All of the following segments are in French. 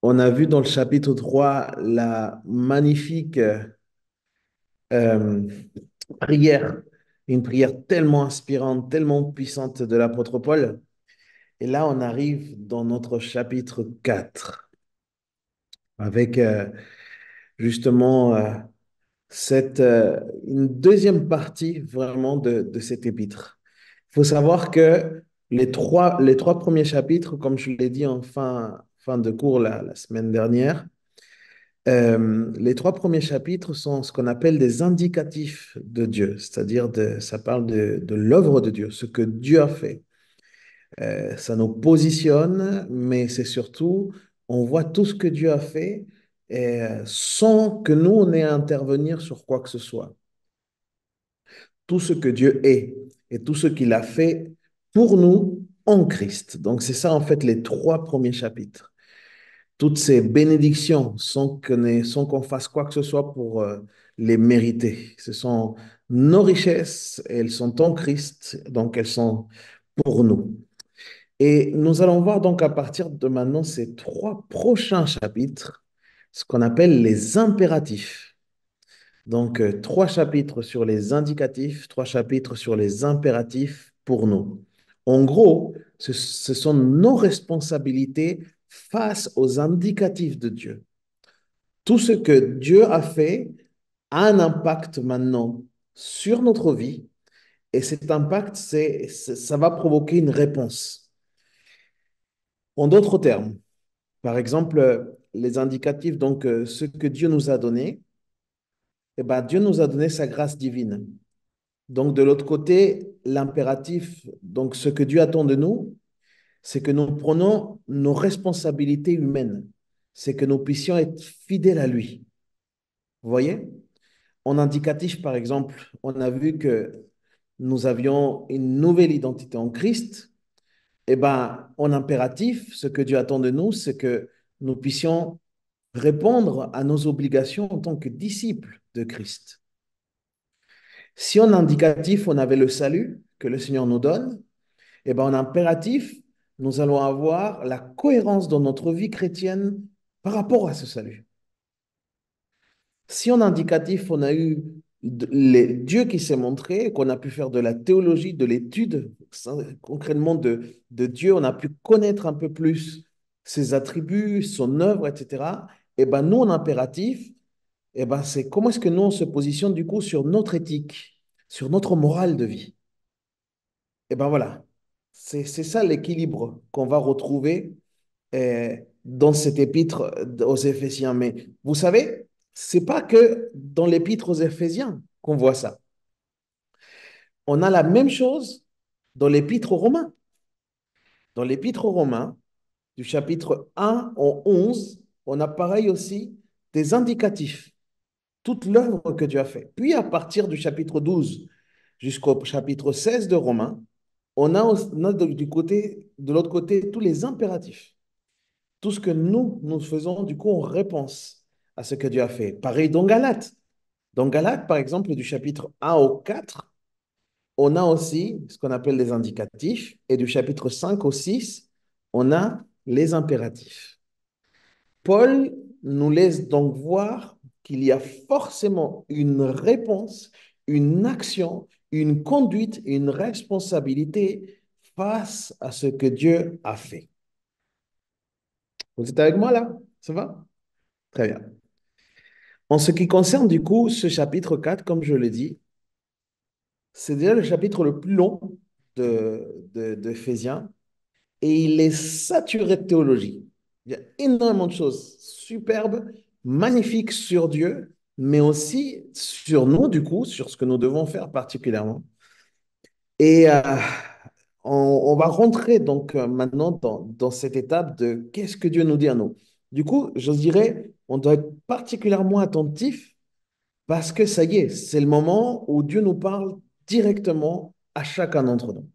On a vu dans le chapitre 3 la magnifique euh, prière, une prière tellement inspirante, tellement puissante de l'apôtre Paul. Et là, on arrive dans notre chapitre 4 avec justement une deuxième partie vraiment de cet épître. Il faut savoir que les trois premiers chapitres, comme je l'ai dit en fin de cours la semaine dernière, les trois premiers chapitres sont ce qu'on appelle des indicatifs de Dieu, c'est-à-dire ça parle de l'œuvre de Dieu, ce que Dieu a fait. Ça nous positionne, mais c'est surtout, on voit tout ce que Dieu a fait sans que nous, on ait à intervenir sur quoi que ce soit. Tout ce que Dieu est et tout ce qu'il a fait pour nous en Christ. Donc c'est ça en fait les trois premiers chapitres. Toutes ces bénédictions sans qu'on fasse quoi que ce soit pour les mériter. Ce sont nos richesses, elles sont en Christ, donc elles sont pour nous. Et nous allons voir donc à partir de maintenant ces trois prochains chapitres, ce qu'on appelle les impératifs. Donc trois chapitres sur les indicatifs, trois chapitres sur les impératifs pour nous. En gros, ce sont nos responsabilités face aux indicatifs de Dieu. Tout ce que Dieu a fait a un impact maintenant sur notre vie et cet impact, ça va provoquer une réponse. En d'autres termes, par exemple, les indicatifs, donc ce que Dieu nous a donné, eh ben, Dieu nous a donné sa grâce divine. Donc de l'autre côté, l'impératif, donc ce que Dieu attend de nous, c'est que nous prenons nos responsabilités humaines, c'est que nous puissions être fidèles à lui. Vous voyez? En indicatif, par exemple, on a vu que nous avions une nouvelle identité en Christ. Eh bien, en impératif, ce que Dieu attend de nous, c'est que nous puissions répondre à nos obligations en tant que disciples de Christ. Si en indicatif, on avait le salut que le Seigneur nous donne, eh bien, en impératif, nous allons avoir la cohérence dans notre vie chrétienne par rapport à ce salut. Si en indicatif, on a eu Dieu qui s'est montré, qu'on a pu faire de la théologie, de l'étude concrètement de Dieu, on a pu connaître un peu plus ses attributs, son œuvre, etc. Et ben nous, en impératif, et ben c'est comment est-ce que nous, on se positionne du coup sur notre éthique, sur notre morale de vie. Et ben voilà, c'est ça l'équilibre qu'on va retrouver dans cet épître aux Éphésiens. Mais vous savez, c'est pas que dans l'épître aux Éphésiens qu'on voit ça. On a la même chose dans l'épître aux Romains. Dans l'épître aux Romains, du chapitre 1 au 11, on a pareil aussi des indicatifs, toute l'œuvre que Dieu a fait. Puis à partir du chapitre 12 jusqu'au chapitre 16 de Romains, on a de l'autre côté tous les impératifs. Tout ce que nous faisons, du coup, en réponse à ce que Dieu a fait. Pareil dans Galates. Dans Galates, par exemple, du chapitre 1 au 4, on a aussi ce qu'on appelle les indicatifs. Et du chapitre 5 au 6, on a les impératifs. Paul nous laisse donc voir qu'il y a forcément une réponse, une action, une conduite, une responsabilité face à ce que Dieu a fait. Vous êtes avec moi là? Ça va? Très bien. En ce qui concerne du coup ce chapitre 4, comme je l'ai dit, c'est déjà le chapitre le plus long d'Éphésiens et il est saturé de théologie. Il y a énormément de choses superbes, magnifiques sur Dieu, mais aussi sur nous, du coup, sur ce que nous devons faire particulièrement. Et on va rentrer donc maintenant dans cette étape de qu'est-ce que Dieu nous dit à nous. Du coup, je dirais, on doit être particulièrement attentif parce que ça y est, c'est le moment où Dieu nous parle directement à chacun d'entre nous.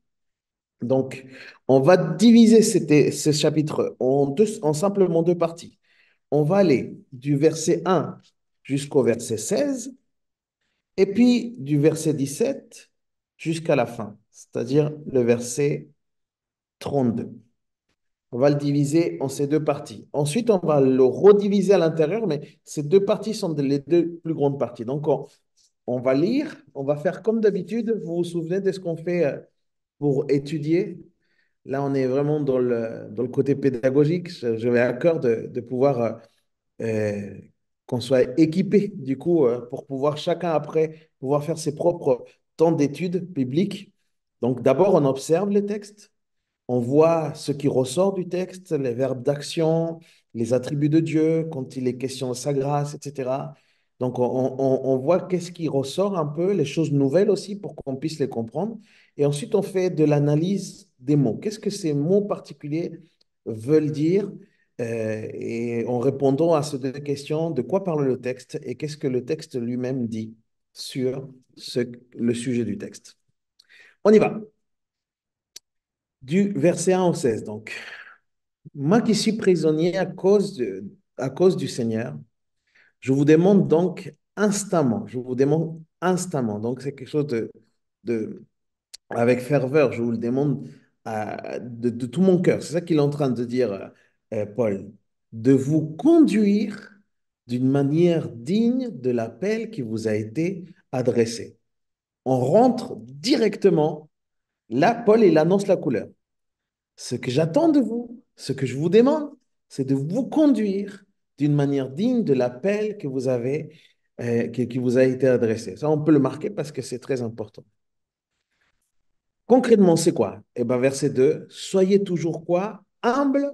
Donc, on va diviser ce chapitre en simplement deux parties. On va aller du verset 1 jusqu'au verset 16 et puis du verset 17 jusqu'à la fin, c'est-à-dire le verset 32. On va le diviser en ces deux parties. Ensuite, on va le rediviser à l'intérieur, mais ces deux parties sont les deux plus grandes parties. Donc, on va lire, on va faire comme d'habitude. Vous vous souvenez de ce qu'on fait pour étudier? Là, on est vraiment dans le côté pédagogique. Je vais à cœur de pouvoir euh, qu'on soit équipé, du coup, pour pouvoir chacun après pouvoir faire ses propres temps d'études bibliques. Donc, d'abord, on observe le texte. On voit ce qui ressort du texte, les verbes d'action, les attributs de Dieu, quand il est question de sa grâce, etc. Donc, on voit qu'est-ce qui ressort un peu, les choses nouvelles aussi, pour qu'on puisse les comprendre. Et ensuite, on fait de l'analyse des mots. Qu'est-ce que ces mots particuliers veulent dire? Et en répondant à ces deux questions, de quoi parle le texte et qu'est-ce que le texte lui-même dit sur le sujet du texte. On y va. Du verset 1 au 16, donc. Moi qui suis prisonnier à cause du Seigneur, je vous demande donc instamment, je vous demande instamment, donc c'est quelque chose de, avec ferveur, je vous le demande de tout mon cœur. C'est ça qu'il est en train de dire, Paul, de vous conduire d'une manière digne de l'appel qui vous a été adressé. On rentre directement, là, Paul, il annonce la couleur. Ce que j'attends de vous, ce que je vous demande, c'est de vous conduire d'une manière digne de l'appel que vous avez, qui vous a été adressé. Ça, on peut le marquer parce que c'est très important. Concrètement, c'est quoi? Eh bien, verset 2, soyez toujours quoi? Humble,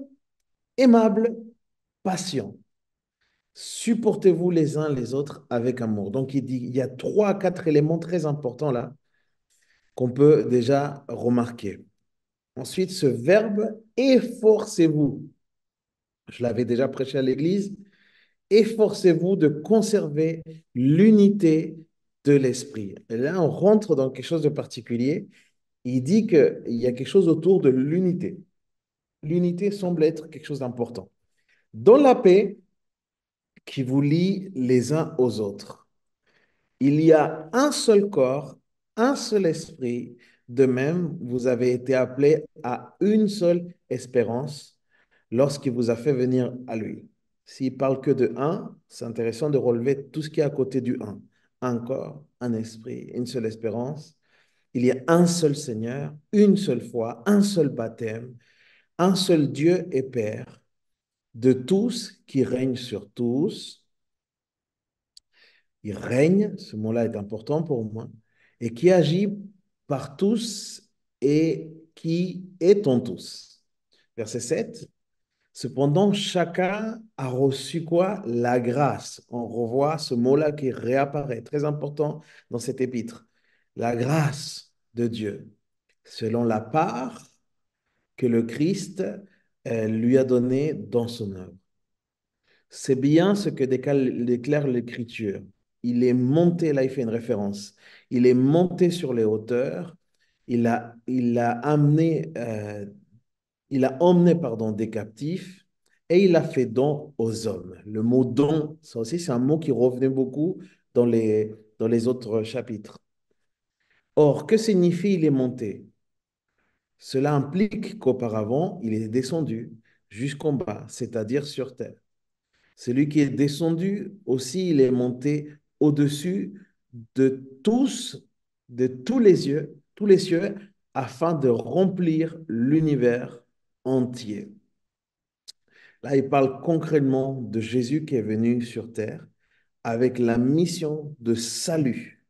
aimable, patient. Supportez-vous les uns les autres avec amour. Donc, il dit, il y a trois, quatre éléments très importants là qu'on peut déjà remarquer. Ensuite, ce verbe, efforcez-vous. Je l'avais déjà prêché à l'église. Efforcez-vous de conserver l'unité de l'esprit. Et là, on rentre dans quelque chose de particulier. Il dit qu'il y a quelque chose autour de l'unité. L'unité semble être quelque chose d'important. Dans la paix qui vous lie les uns aux autres, il y a un seul corps, un seul esprit. De même, vous avez été appelés à une seule espérance lorsqu'il vous a fait venir à lui. S'il parle que de un, c'est intéressant de relever tout ce qui est à côté du un. Un corps, un esprit, une seule espérance. Il y a un seul Seigneur, une seule foi, un seul baptême, un seul Dieu et Père de tous qui règne sur tous. Il règne, ce mot-là est important pour moi, et qui agit par tous et qui est en tous. Verset 7. Cependant, chacun a reçu quoi? La grâce. On revoit ce mot-là qui réapparaît, très important dans cet épître. La grâce de Dieu, selon la part que le Christ lui a donnée dans son œuvre. C'est bien ce que déclare l'Écriture. Il est monté, là il fait une référence, il est monté sur les hauteurs, il a amené il a emmené pardon, des captifs et il a fait don aux hommes. Le mot don, ça aussi, c'est un mot qui revenait beaucoup dans les autres chapitres. Or, que signifie il est monté? Cela implique qu'auparavant, il est descendu jusqu'en bas, c'est-à-dire sur terre. Celui qui est descendu aussi, il est monté au-dessus de tous tous les cieux, afin de remplir l'univers entier. Là, il parle concrètement de Jésus qui est venu sur terre avec la mission de salut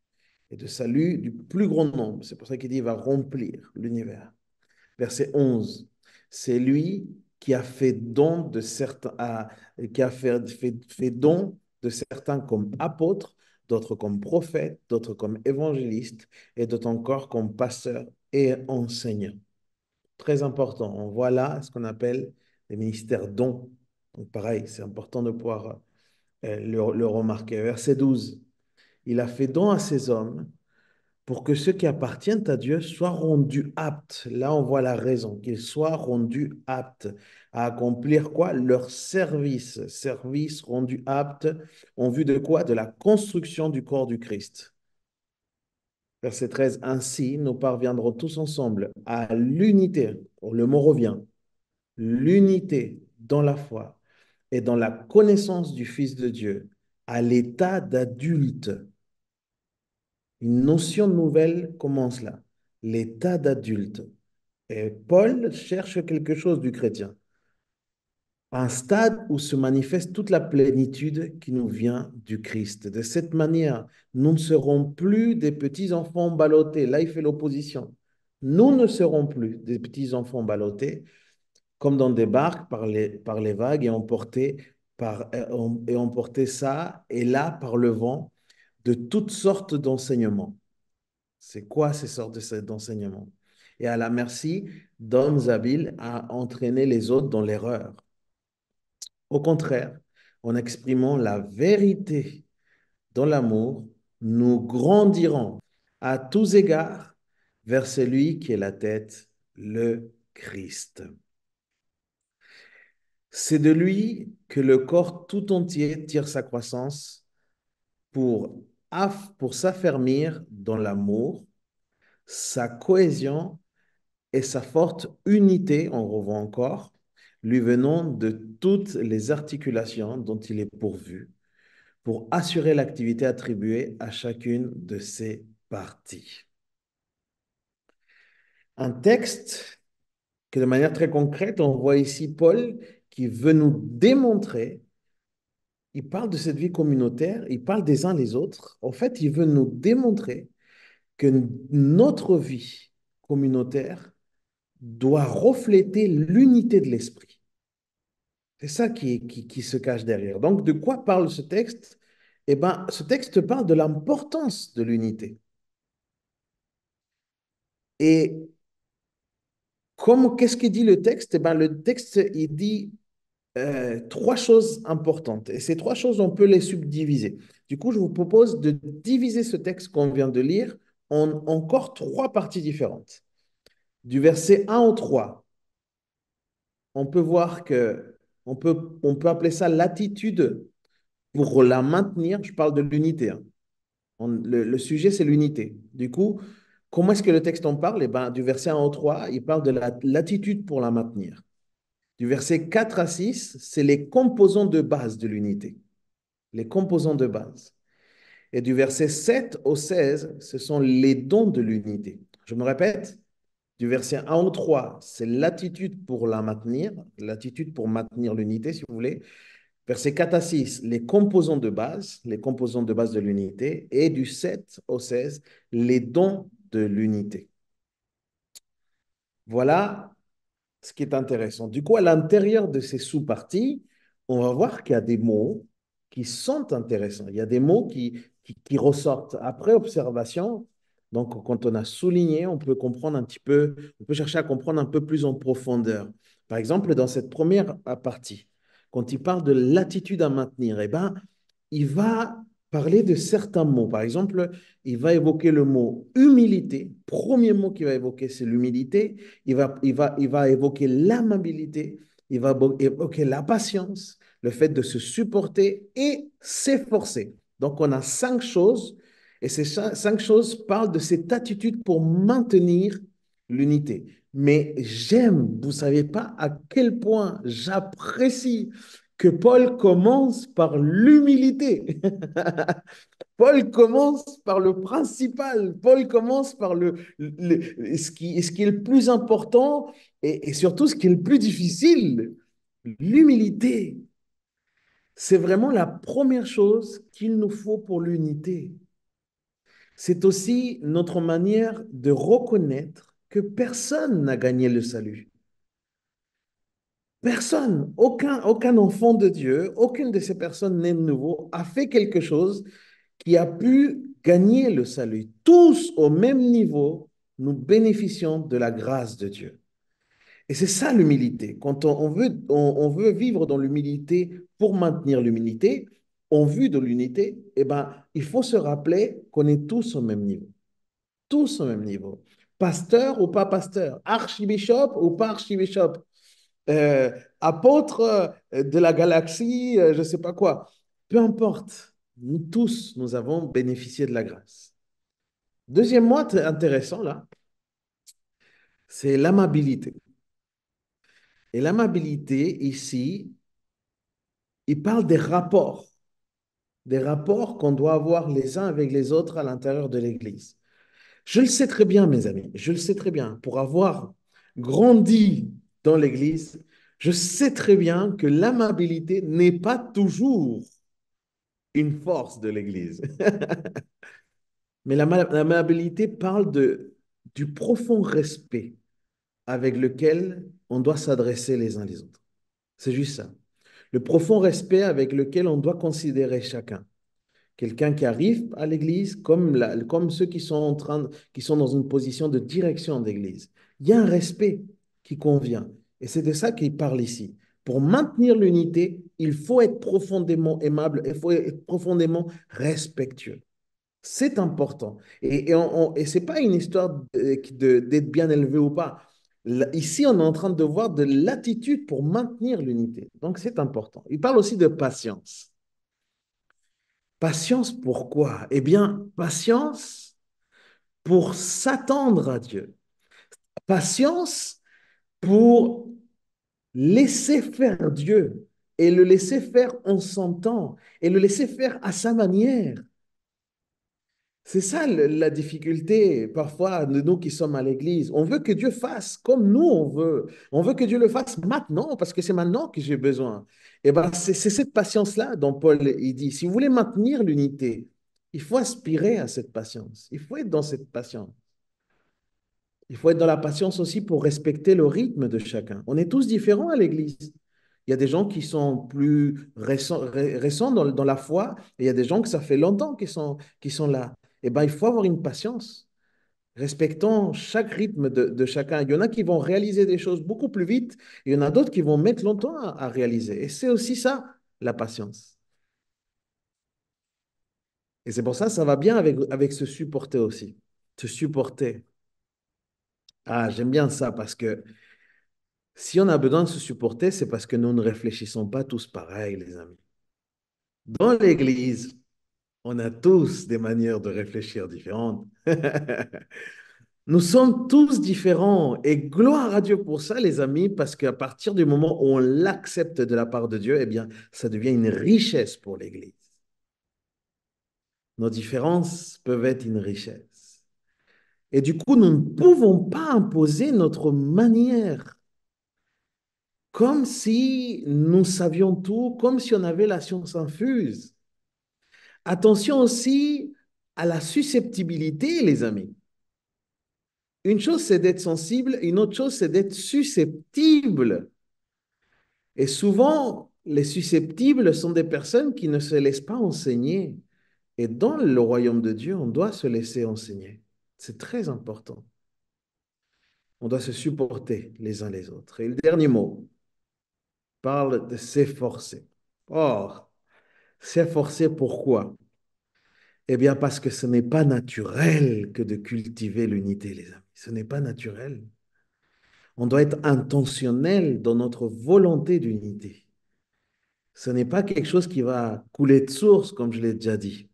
et de salut du plus grand nombre. C'est pour ça qu'il dit qu'il va remplir l'univers. Verset 11. C'est lui qui a fait don de certains, qui a fait don de certains comme apôtres, d'autres comme prophètes, d'autres comme évangélistes et d'autres encore comme pasteurs et enseignants. Très important. On voit là ce qu'on appelle les ministères dons. Donc pareil, c'est important de pouvoir le remarquer. Verset 12. Il a fait don à ces hommes pour que ceux qui appartiennent à Dieu soient rendus aptes. Là, on voit la raison, qu'ils soient rendus aptes à accomplir quoi? Leur service. Service rendu apte en vue de quoi? De la construction du corps du Christ. Verset 13. Ainsi, nous parviendrons tous ensemble à l'unité. Le mot revient. l'unité dans la foi et dans la connaissance du Fils de Dieu à l'état d'adulte. Une notion nouvelle commence là, l'état d'adulte. Et Paul cherche quelque chose du chrétien, un stade où se manifeste toute la plénitude qui nous vient du Christ. De cette manière, nous ne serons plus des petits-enfants ballottés. Là, il fait l'opposition. Nous ne serons plus des petits-enfants ballottés, comme dans des barques par les vagues et emportés ça et là par le vent de toutes sortes d'enseignements. C'est quoi ces sortes d'enseignements? Et à la merci d'hommes habiles à entraîner les autres dans l'erreur. Au contraire, en exprimant la vérité dans l'amour, nous grandirons à tous égards vers celui qui est la tête, le Christ. C'est de lui que le corps tout entier tire sa croissance pour, pour s'affermir dans l'amour, sa cohésion et sa forte unité, on revoit encore, lui venant de toutes les articulations dont il est pourvu pour assurer l'activité attribuée à chacune de ses parties. Un texte que de manière très concrète, on voit ici Paul qui veut nous démontrer, il parle de cette vie communautaire, il parle des uns les autres. En fait, il veut nous démontrer que notre vie communautaire doit refléter l'unité de l'esprit. C'est ça qui se cache derrière. Donc, de quoi parle ce texte? Eh bien, ce texte parle de l'importance de l'unité. Et qu'est-ce qu'il dit le texte? Eh bien, le texte, il dit trois choses importantes. Et ces trois choses, on peut les subdiviser. Du coup, je vous propose de diviser ce texte qu'on vient de lire en encore trois parties différentes. Du verset 1 au 3, on peut voir que on peut appeler ça l'attitude pour la maintenir. Je parle de l'unité, hein. Le sujet, c'est l'unité. Du coup, comment est-ce que le texte en parle? Eh ben, du verset 1 au 3, il parle de l'attitude pour la maintenir. Du verset 4 à 6, c'est les composants de base de l'unité. Les composants de base. Et du verset 7 au 16, ce sont les dons de l'unité. Je me répète, du verset 1 au 3, c'est l'attitude pour la maintenir, l'attitude pour maintenir l'unité, si vous voulez. Verset 4 à 6, les composants de base de l'unité. Et du 7 au 16, les dons de l'unité. Voilà ce qui est intéressant. Du coup, à l'intérieur de ces sous-parties, on va voir qu'il y a des mots qui sont intéressants. Il y a des mots qui ressortent. Après observation, donc quand on a souligné, on peut comprendre un petit peu, on peut chercher à comprendre un peu plus en profondeur. Par exemple, dans cette première partie, quand il parle de l'attitude à maintenir, eh ben, il va parler de certains mots. Par exemple, il va évoquer le mot humilité. Premier mot qu'il va évoquer, c'est l'humilité. Il va évoquer l'amabilité. Il va évoquer la patience, le fait de se supporter et s'efforcer. Donc, on a cinq choses et ces cinq choses parlent de cette attitude pour maintenir l'unité. Mais j'aime, vous ne savez pas à quel point j'apprécie que Paul commence par l'humilité. Paul commence par le principal. Paul commence par ce qui est le plus important et surtout ce qui est le plus difficile, l'humilité. C'est vraiment la première chose qu'il nous faut pour l'unité. C'est aussi notre manière de reconnaître que personne n'a gagné le salut. Personne, aucun enfant de Dieu, aucune de ces personnes nées de nouveau a fait quelque chose qui a pu gagner le salut. Tous au même niveau, nous bénéficions de la grâce de Dieu. Et c'est ça l'humilité. Quand on veut vivre dans l'humilité pour maintenir l'humilité, en vue de l'unité, eh ben, il faut se rappeler qu'on est tous au même niveau. Tous au même niveau. Pasteur ou pas pasteur, archibishop ou pas archibishop, euh, apôtre de la galaxie, je ne sais pas quoi. Peu importe, nous tous, nous avons bénéficié de la grâce. Deuxième mot intéressant, là, c'est l'amabilité. Et l'amabilité, ici, il parle des rapports qu'on doit avoir les uns avec les autres à l'intérieur de l'Église. Je le sais très bien, mes amis, je le sais très bien. Pour avoir grandi dans l'Église, je sais très bien que l'amabilité n'est pas toujours une force de l'Église. Mais l'amabilité parle du profond respect avec lequel on doit s'adresser les uns les autres. C'est juste ça. Le profond respect avec lequel on doit considérer chacun. Quelqu'un qui arrive à l'église, comme ceux qui sont qui sont dans une position de direction d'église. Il y a un respect qui convient. Et c'est de ça qu'il parle ici. Pour maintenir l'unité, il faut être profondément aimable, il faut être profondément respectueux. C'est important. Et ce n'est pas une histoire d'être bien élevé ou pas. Ici, on est en train de voir de l'attitude pour maintenir l'unité. Donc, c'est important. Il parle aussi de patience. Patience, pourquoi? Eh bien, patience pour s'attendre à Dieu. Patience pour laisser faire Dieu et le laisser faire en son temps et le laisser faire à sa manière. C'est ça la difficulté parfois de nous qui sommes à l'église. On veut que Dieu fasse comme nous on veut. On veut que Dieu le fasse maintenant parce que c'est maintenant que j'ai besoin. Et ben c'est cette patience-là dont Paul il dit, si vous voulez maintenir l'unité, il faut aspirer à cette patience. Il faut être dans cette patience. Il faut être dans la patience aussi pour respecter le rythme de chacun. On est tous différents à l'église. Il y a des gens qui sont plus récents dans la foi et il y a des gens que ça fait longtemps qui sont là. Eh bien, il faut avoir une patience, respectant chaque rythme de chacun. Il y en a qui vont réaliser des choses beaucoup plus vite, et il y en a d'autres qui vont mettre longtemps à réaliser. Et c'est aussi ça, la patience. Et c'est pour ça, ça va bien avec se supporter aussi. Se supporter. Ah, j'aime bien ça parce que si on a besoin de se supporter, c'est parce que nous ne réfléchissons pas tous pareil, les amis. Dans l'Église, on a tous des manières de réfléchir différentes. Nous sommes tous différents et gloire à Dieu pour ça, les amis, parce qu'à partir du moment où on l'accepte de la part de Dieu, eh bien, ça devient une richesse pour l'Église. Nos différences peuvent être une richesse. Et du coup, nous ne pouvons pas imposer notre manière comme si nous savions tout, comme si on avait la science infuse. Attention aussi à la susceptibilité, les amis. Une chose, c'est d'être sensible, une autre chose, c'est d'être susceptible. Et souvent, les susceptibles sont des personnes qui ne se laissent pas enseigner. Et dans le royaume de Dieu, on doit se laisser enseigner. C'est très important. On doit se supporter les uns les autres. Et le dernier mot parle de s'efforcer. Or, s'efforcer pourquoi? Eh bien, parce que ce n'est pas naturel que de cultiver l'unité, les amis. Ce n'est pas naturel. On doit être intentionnel dans notre volonté d'unité. Ce n'est pas quelque chose qui va couler de source, comme je l'ai déjà dit.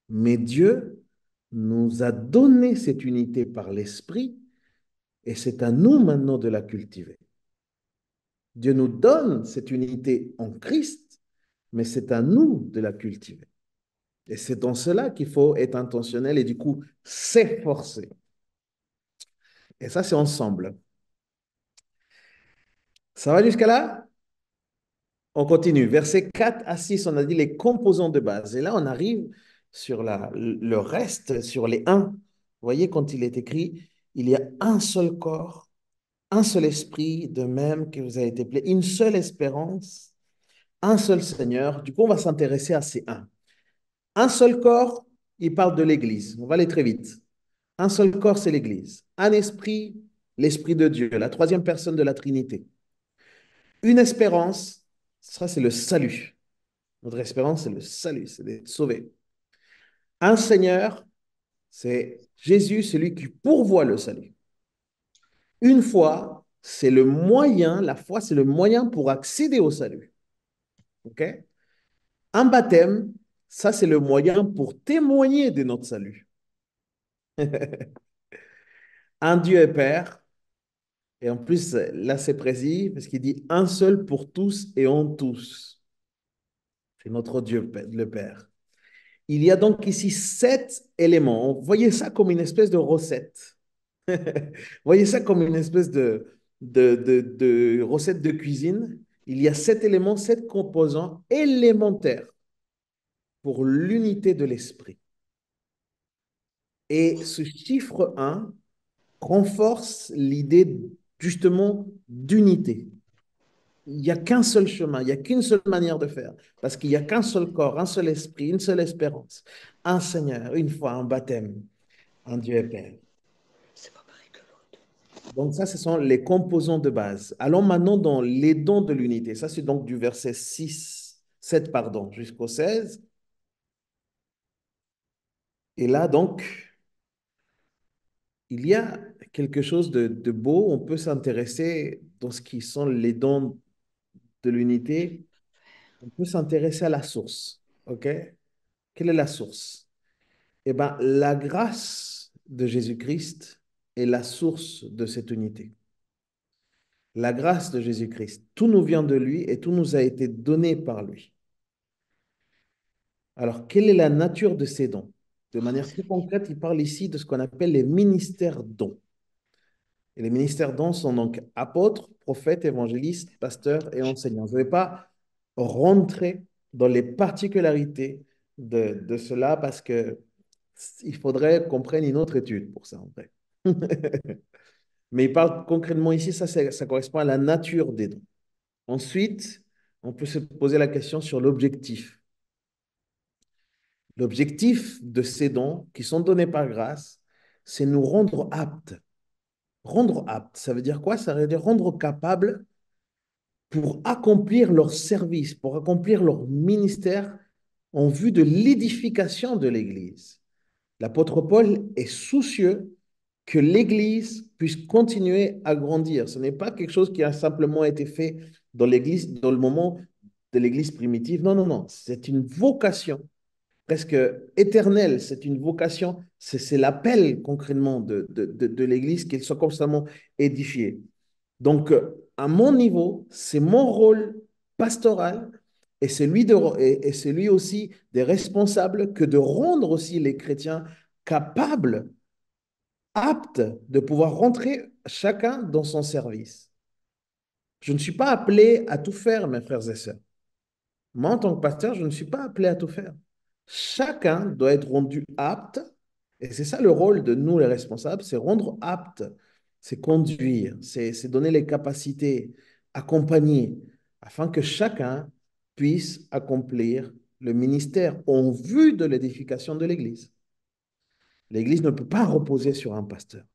Mais Dieu nous a donné cette unité par l'Esprit et c'est à nous maintenant de la cultiver. Dieu nous donne cette unité en Christ, mais c'est à nous de la cultiver. Et c'est dans cela qu'il faut être intentionnel et du coup s'efforcer. Et ça, c'est ensemble. Ça va jusqu'à là? On continue. Versets 4 à 6, on a dit les composants de base. Et là, on arrive sur le reste, sur les un. Vous voyez, quand il est écrit, il y a un seul corps, un seul esprit, de même que vous avez été appelés, une seule espérance, un seul Seigneur. Du coup, on va s'intéresser à ces un. Un seul corps, il parle de l'Église. On va aller très vite. Un seul corps, c'est l'Église. Un esprit, l'Esprit de Dieu, la troisième personne de la Trinité. Une espérance, ça c'est le salut. Notre espérance, c'est le salut, c'est d'être sauvé. Un Seigneur, c'est Jésus, celui qui pourvoit le salut. Une foi, c'est le moyen, la foi, c'est le moyen pour accéder au salut. OK? Un baptême, ça, c'est le moyen pour témoigner de notre salut. Un Dieu est Père, Et en plus, là, c'est précis parce qu'il dit un seul pour tous et en tous. C'est notre Dieu, le Père. Il y a donc ici 7 éléments. Voyez ça comme une espèce de recette. Voyez ça comme une espèce de recette de cuisine. Il y a 7 éléments, 7 composants élémentaires pour l'unité de l'esprit. Et ce chiffre 1 renforce l'idée justement d'unité. Il n'y a qu'un seul chemin, il n'y a qu'une seule manière de faire, parce qu'il n'y a qu'un seul corps, un seul esprit, une seule espérance, un Seigneur, une foi, un baptême, un Dieu et Père. C'est pas pareil que l'autre. Donc ça, ce sont les composants de base. Allons maintenant dans les dons de l'unité. Ça, c'est donc du verset 7 pardon, jusqu'au 16. Et là, donc, il y a quelque chose de beau. On peut s'intéresser dans ce qui sont les dons de l'unité. On peut s'intéresser à la source. OK? Quelle est la source? Eh bien, la grâce de Jésus-Christ est la source de cette unité. La grâce de Jésus-Christ. Tout nous vient de lui et tout nous a été donné par lui. Alors, quelle est la nature de ces dons? De Oh, manière c'est plus concrète, il parle ici de ce qu'on appelle les ministères dons. Et les ministères dons sont donc apôtres, prophètes, évangélistes, pasteurs et enseignants. Je ne vais pas rentrer dans les particularités de cela parce que il faudrait qu'on prenne une autre étude pour ça, en vrai. Mais il parle concrètement ici, ça correspond à la nature des dons. Ensuite, on peut se poser la question sur l'objectif. L'objectif de ces dons qui sont donnés par grâce, c'est nous rendre aptes. Rendre aptes, ça veut dire quoi? Ça veut dire rendre capables pour accomplir leur service, pour accomplir leur ministère en vue de l'édification de l'Église. L'apôtre Paul est soucieux que l'Église puisse continuer à grandir. Ce n'est pas quelque chose qui a simplement été fait dans l'Église, dans le moment de l'Église primitive. Non, non, non. C'est une vocation presque éternelle. C'est une vocation. C'est l'appel concrètement de l'Église qu'elle soit constamment édifiée. Donc, à mon niveau, c'est mon rôle pastoral et et celui aussi des responsables que de rendre aussi les chrétiens capables, aptes de pouvoir rentrer chacun dans son service. Je ne suis pas appelé à tout faire, mes frères et sœurs. Moi, en tant que pasteur, je ne suis pas appelé à tout faire. Chacun doit être rendu apte, et c'est ça le rôle de nous, les responsables, c'est rendre apte, c'est conduire, c'est donner les capacités, accompagner, afin que chacun puisse accomplir le ministère en vue de l'édification de l'Église. L'Église ne peut pas reposer sur un pasteur,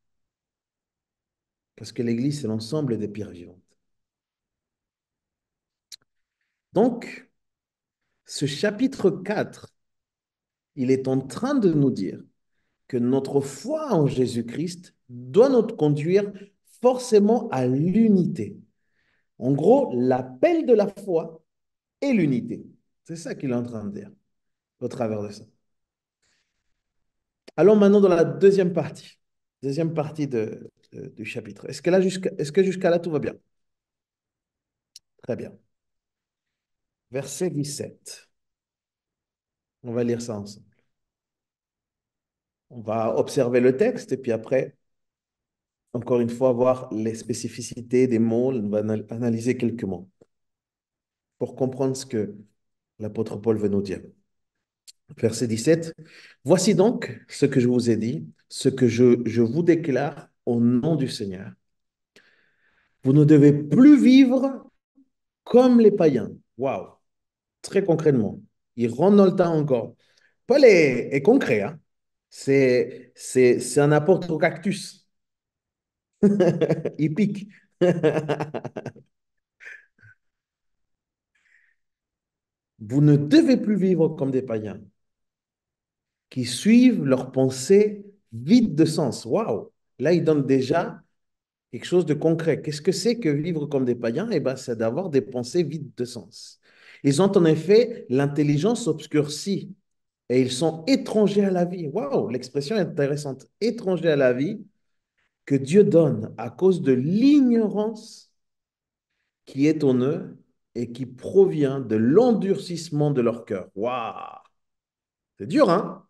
parce que l'Église, c'est l'ensemble des pierres vivantes. Donc, ce chapitre 4, il est en train de nous dire que notre foi en Jésus-Christ doit nous conduire forcément à l'unité. En gros, l'appel de la foi est l'unité. C'est ça qu'il est en train de dire au travers de ça. Allons maintenant dans la deuxième partie du chapitre. Est-ce que jusqu'à là, tout va bien? Très bien. Verset 17. On va lire ça ensemble. On va observer le texte et puis après, encore une fois, voir les spécificités des mots. On va analyser quelques mots pour comprendre ce que l'apôtre Paul veut nous dire. Verset 17. Voici donc ce que je vous ai dit, ce que je vous déclare au nom du Seigneur. Vous ne devez plus vivre comme les païens. Waouh! Très concrètement. Il rentre dans le temps encore. Paul est concret, hein? C'est un apôtre au cactus. Il pique. Vous ne devez plus vivre comme des païens qui suivent leurs pensées vides de sens. Waouh! Là, il donne déjà quelque chose de concret. Qu'est-ce que c'est que vivre comme des païens? Eh bien, c'est d'avoir des pensées vides de sens. Ils ont en effet l'intelligence obscurcie et ils sont étrangers à la vie. Waouh! L'expression est intéressante. Étrangers à la vie que Dieu donne à cause de l'ignorance qui est en eux et qui provient de l'endurcissement de leur cœur. Waouh! C'est dur, hein?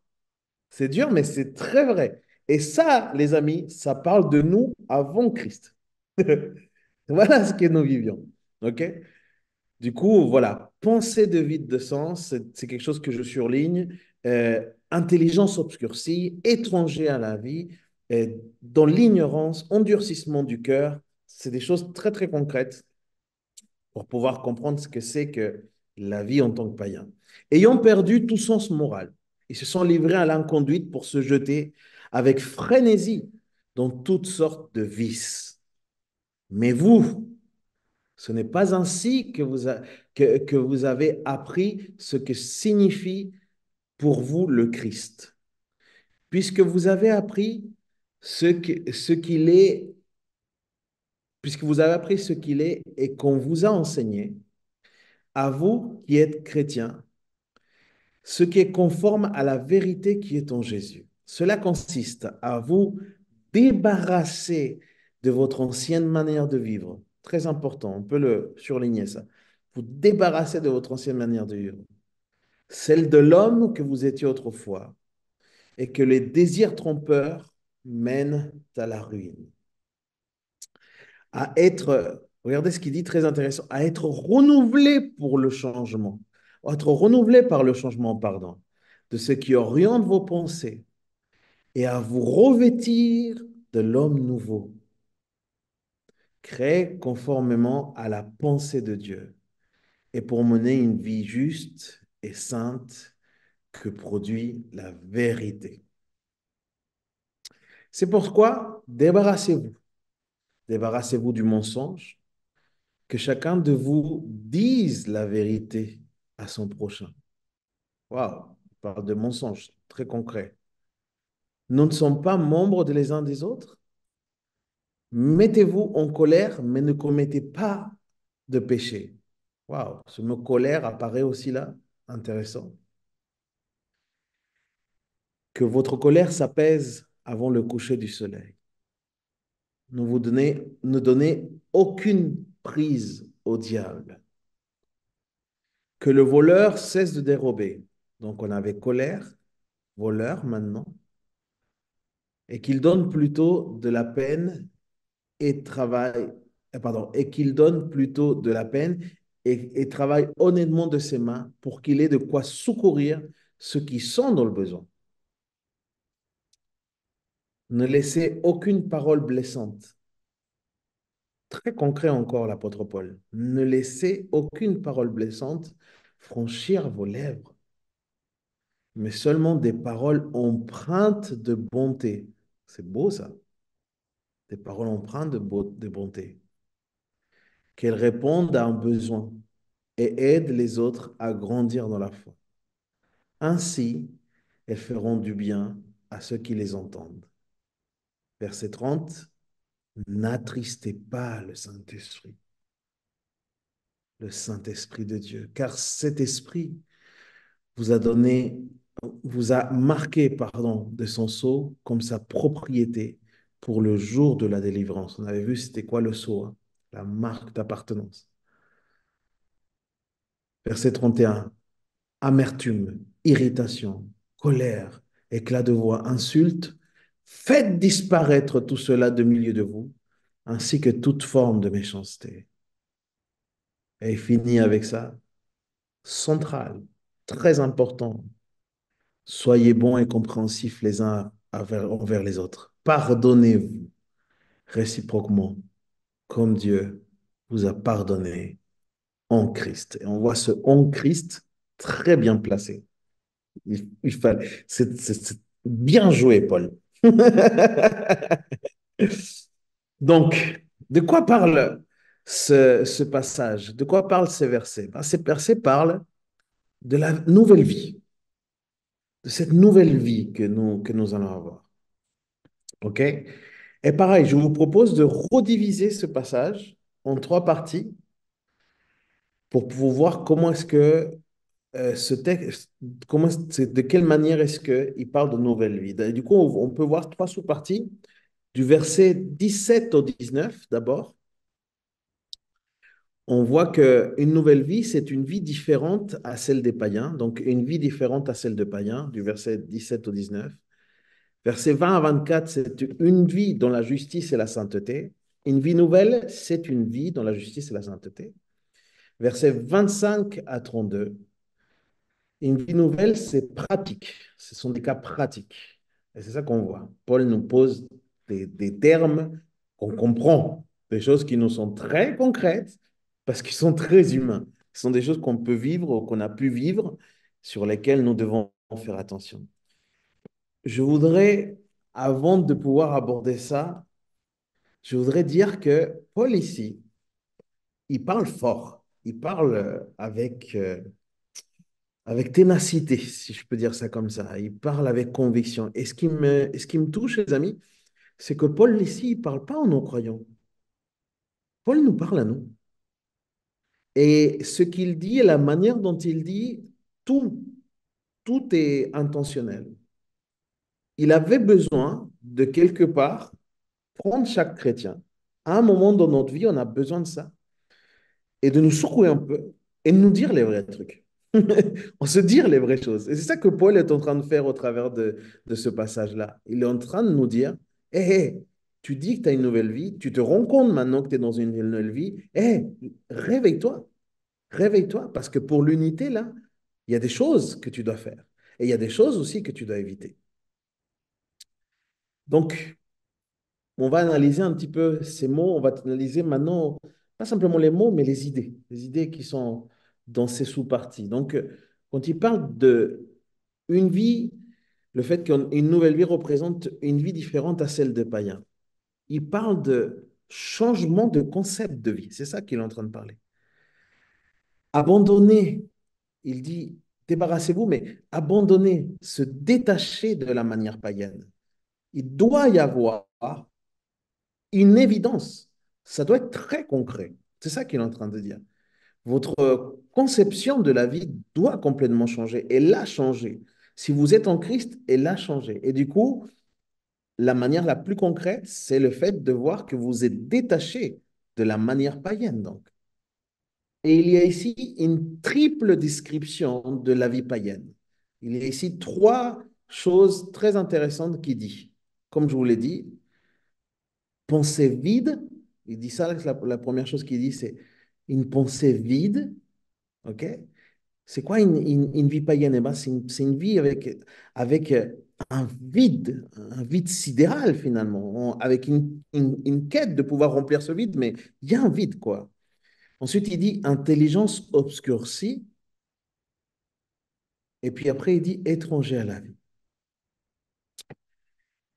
C'est dur, mais c'est très vrai. Et ça, les amis, ça parle de nous avant Christ. Voilà ce que nous vivions. OK? Du coup, voilà, pensée de vide de sens, c'est quelque chose que je surligne. Intelligence obscurcie, étranger à la vie, dans l'ignorance, endurcissement du cœur, c'est des choses très, très concrètes pour pouvoir comprendre ce que c'est que la vie en tant que païen. Ayant perdu tout sens moral, ils se sont livrés à l'inconduite pour se jeter avec frénésie dans toutes sortes de vices. Mais vous, ce n'est pas ainsi que vous avez appris ce que signifie pour vous le Christ, puisque vous avez appris ce qu'il est, puisque vous avez appris ce qu'il est et qu'on vous a enseigné, à vous qui êtes chrétiens, ce qui est conforme à la vérité qui est en Jésus. Cela consiste à vous débarrasser de votre ancienne manière de vivre. Très important, on peut le surligner ça. Vous débarrasser de votre ancienne manière de vivre. Celle de l'homme que vous étiez autrefois, et que les désirs trompeurs mènent à la ruine. À être, regardez ce qu'il dit, très intéressant, à être renouvelé pour le changement, à être renouvelé par le changement, pardon, de ce qui oriente vos pensées et à vous revêtir de l'homme nouveau, créé conformément à la pensée de Dieu et pour mener une vie juste et sainte que produit la vérité. C'est pourquoi débarrassez-vous. Débarrassez-vous du mensonge, que chacun de vous dise la vérité à son prochain. Waouh, on parle de mensonge, très concret. Nous ne sommes pas membres les uns des autres. Mettez-vous en colère, mais ne commettez pas de péché. Waouh, ce mot colère apparaît aussi là. Intéressant. Que votre colère s'apaise avant le coucher du soleil. Ne donnez aucune prise au diable. Que le voleur cesse de dérober. Donc on avait colère, voleur maintenant, et qu'il donne plutôt de la peine et travaille, pardon, et qu'il donne plutôt de la peine et travaille honnêtement de ses mains pour qu'il ait de quoi secourir ceux qui sont dans le besoin. Ne laissez aucune parole blessante. Très concret encore, l'apôtre Paul. Ne laissez aucune parole blessante franchir vos lèvres, mais seulement des paroles empreintes de bonté. C'est beau ça, des paroles empreintes de bonté. Qu'elles répondent à un besoin et aident les autres à grandir dans la foi. Ainsi, elles feront du bien à ceux qui les entendent. Verset 30. N'attristez pas le Saint-Esprit de Dieu, car cet Esprit vous a donné, vous a marqué, pardon, de son sceau comme sa propriété pour le jour de la délivrance. On avait vu c'était quoi le sceau, hein? La marque d'appartenance. Verset 31. Amertume, irritation, colère, éclat de voix, insulte, faites disparaître tout cela de milieu de vous, ainsi que toute forme de méchanceté. Et il finit avec ça, central, très important. Soyez bons et compréhensifs les uns envers les autres. Pardonnez-vous réciproquement, comme Dieu vous a pardonné en Christ. Et on voit ce en Christ très bien placé. C'est bien joué, Paul. Donc, de quoi parle ce passage? De quoi parlent ces versets? Ben, ces versets parlent de la nouvelle vie, de cette nouvelle vie que nous allons avoir. OK? Et pareil, je vous propose de rediviser ce passage en trois parties pour pouvoir voir comment est-ce que ce texte, de quelle manière est-ce qu'il parle de nouvelle vie. Du coup, on peut voir trois sous-parties. Du verset 17 au 19, d'abord, on voit qu'une nouvelle vie, c'est une vie différente à celle des païens. Donc, une vie différente à celle des païens, du verset 17 au 19. Verset 20 à 24, c'est une vie dans la justice et la sainteté. Une vie nouvelle, c'est une vie dans la justice et la sainteté. Verset 25 à 32, une vie nouvelle, c'est pratique. Ce sont des cas pratiques. Et c'est ça qu'on voit. Paul nous pose des termes qu'on comprend, des choses qui nous sont très concrètes parce qu'ils sont très humains. Ce sont des choses qu'on peut vivre ou qu'on a pu vivre, sur lesquelles nous devons faire attention. Je voudrais, avant de pouvoir aborder ça, je voudrais dire que Paul ici, il parle fort, il parle avec ténacité, si je peux dire ça comme ça. Il parle avec conviction. Et ce qui me touche, les amis, c'est que Paul ici, il ne parle pas aux non-croyants. Paul nous parle à nous. Et ce qu'il dit et la manière dont il dit, tout, tout est intentionnel. Il avait besoin de quelque part prendre chaque chrétien. À un moment dans notre vie, on a besoin de ça et de nous secouer un peu et de nous dire les vrais trucs. On se dire les vraies choses. Et c'est ça que Paul est en train de faire au travers de ce passage-là. Il est en train de nous dire, hé, tu dis que tu as une nouvelle vie, tu te rends compte maintenant que tu es dans une nouvelle vie, hé, réveille-toi, réveille-toi, parce que pour l'unité, là, il y a des choses que tu dois faire. Et il y a des choses aussi que tu dois éviter. Donc, on va analyser un petit peu ces mots. On va analyser maintenant, pas simplement les mots, mais les idées qui sont dans ces sous-parties. Donc, quand il parle de une vie, le fait qu'une nouvelle vie représente une vie différente à celle des païens, il parle de changement de concept de vie. C'est ça qu'il est en train de parler. Abandonner, il dit, débarrassez-vous, mais abandonner, se détacher de la manière païenne. Il doit y avoir une évidence. Ça doit être très concret. C'est ça qu'il est en train de dire. Votre conception de la vie doit complètement changer. Elle a changé. Si vous êtes en Christ, elle a changé. Et du coup, la manière la plus concrète, c'est le fait de voir que vous êtes détaché de la manière païenne, donc. Et il y a ici une triple description de la vie païenne. Il y a ici trois choses très intéressantes qu'il dit. Comme je vous l'ai dit, pensée vide. Il dit ça, la première chose qu'il dit, c'est une pensée vide. OK? C'est quoi une vie païenne? Eh ben, c'est une vie avec un vide sidéral finalement, avec une quête de pouvoir remplir ce vide, mais il y a un vide, quoi. Ensuite, il dit intelligence obscurcie, et puis après, il dit étranger à la vie.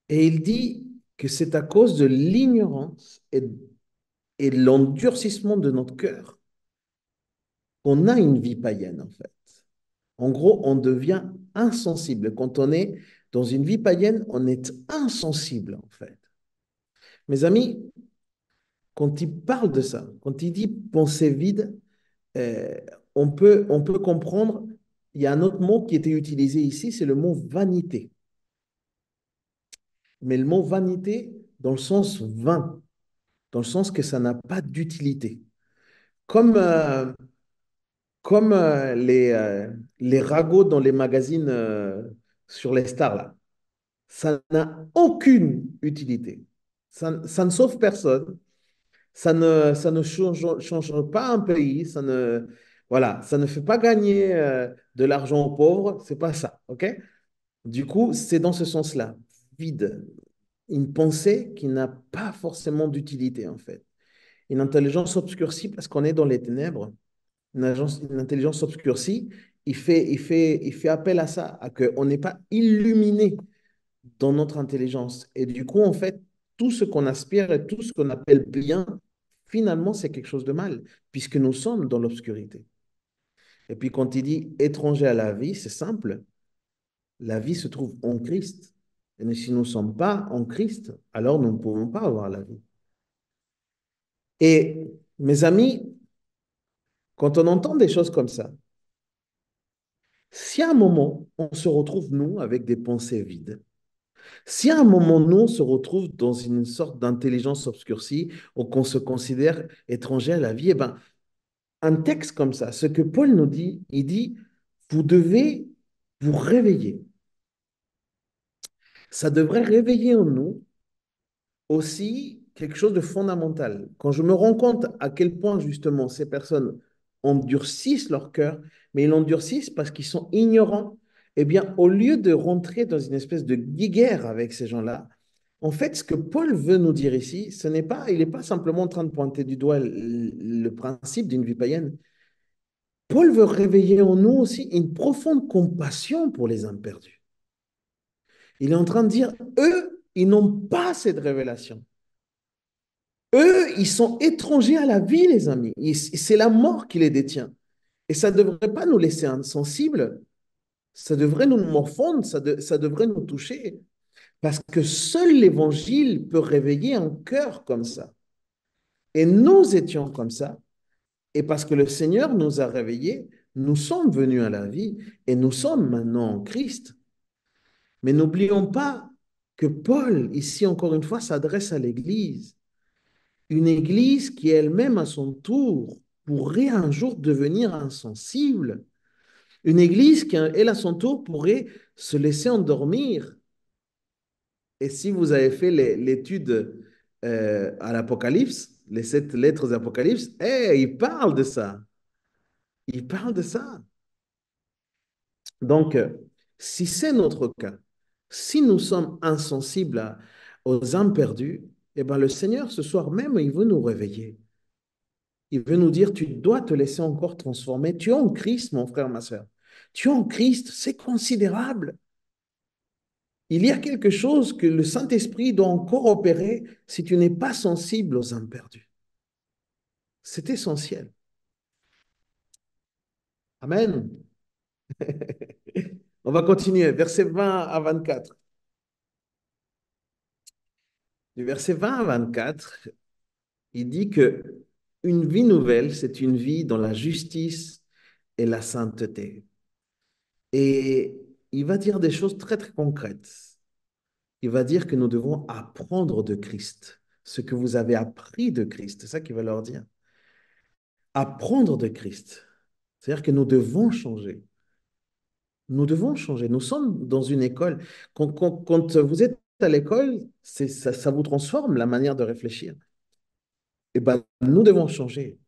Et il dit que c'est à cause de l'ignorance et de l'endurcissement de notre cœur qu'on a une vie païenne, en fait. En gros, on devient insensible. Quand on est dans une vie païenne, on est insensible, en fait. Mes amis, quand il parle de ça, quand il dit pensée vide, euh, on peut comprendre, il y a un autre mot qui était utilisé ici, c'est le mot vanité. Mais le mot vanité dans le sens vain, dans le sens que ça n'a pas d'utilité. Comme, comme les ragots dans les magazines sur les stars, là. Ça n'a aucune utilité. Ça ne sauve personne. Ça ne change pas un pays. Voilà, ça ne fait pas gagner de l'argent aux pauvres. C'est pas ça. OK? Du coup, c'est dans ce sens-là. Vide. Une pensée qui n'a pas forcément d'utilité, en fait. Une intelligence obscurcie parce qu'on est dans les ténèbres. Une intelligence obscurcie, il fait appel à ça, à qu'on n'est pas illuminé dans notre intelligence. Et du coup, en fait, tout ce qu'on aspire et tout ce qu'on appelle bien, finalement, c'est quelque chose de mal, puisque nous sommes dans l'obscurité. Et puis, quand il dit étranger à la vie, c'est simple. La vie se trouve en Christ. Et si nous ne sommes pas en Christ, alors nous ne pouvons pas avoir la vie. Et mes amis, quand on entend des choses comme ça, si à un moment, on se retrouve, nous, avec des pensées vides, Si à un moment, nous, on se retrouve dans une sorte d'intelligence obscurcie ou qu'on se considère étranger à la vie, eh ben, un texte comme ça, ce que Paul nous dit, il dit, vous devez vous réveiller. Ça devrait réveiller en nous aussi quelque chose de fondamental. Quand je me rends compte à quel point justement ces personnes endurcissent leur cœur, mais ils l'endurcissent parce qu'ils sont ignorants, eh bien, au lieu de rentrer dans une espèce de guéguerre avec ces gens-là, en fait, ce que Paul veut nous dire ici, ce n'est pas, il n'est pas simplement en train de pointer du doigt le principe d'une vie païenne. Paul veut réveiller en nous aussi une profonde compassion pour les âmes perdues. Il est en train de dire, eux, ils n'ont pas cette révélation. Eux, ils sont étrangers à la vie, les amis. C'est la mort qui les détient. Et ça ne devrait pas nous laisser insensibles. Ça devrait nous morfondre, ça devrait nous toucher. Parce que seul l'Évangile peut réveiller un cœur comme ça. Et nous étions comme ça. Et parce que le Seigneur nous a réveillés, nous sommes venus à la vie et nous sommes maintenant en Christ. Mais n'oublions pas que Paul, ici encore une fois, s'adresse à l'Église. Une Église qui elle-même, à son tour, pourrait un jour devenir insensible. Une Église qui, elle, à son tour, pourrait se laisser endormir. Et si vous avez fait l'étude à l'Apocalypse, les 7 lettres d'Apocalypse, il parle de ça. Il parle de ça. Donc, si c'est notre cas, si nous sommes insensibles aux âmes perdues, eh ben, le Seigneur, ce soir même, il veut nous réveiller. Il veut nous dire, tu dois te laisser encore transformer. Tu es en Christ, mon frère, ma soeur. Tu es en Christ, c'est considérable. Il y a quelque chose que le Saint-Esprit doit encore opérer si tu n'es pas sensible aux âmes perdues. C'est essentiel. Amen. On va continuer. Verset 20 à 24. Du verset 20 à 24, il dit que une vie nouvelle, c'est une vie dans la justice et la sainteté. Et il va dire des choses très, très concrètes. Il va dire que nous devons apprendre de Christ, ce que vous avez appris de Christ. C'est ça qu'il va leur dire. Apprendre de Christ. C'est-à-dire que nous devons changer. Nous devons changer. Nous sommes dans une école. Quand vous êtes à l'école, ça vous transforme la manière de réfléchir. Eh ben, nous devons changer.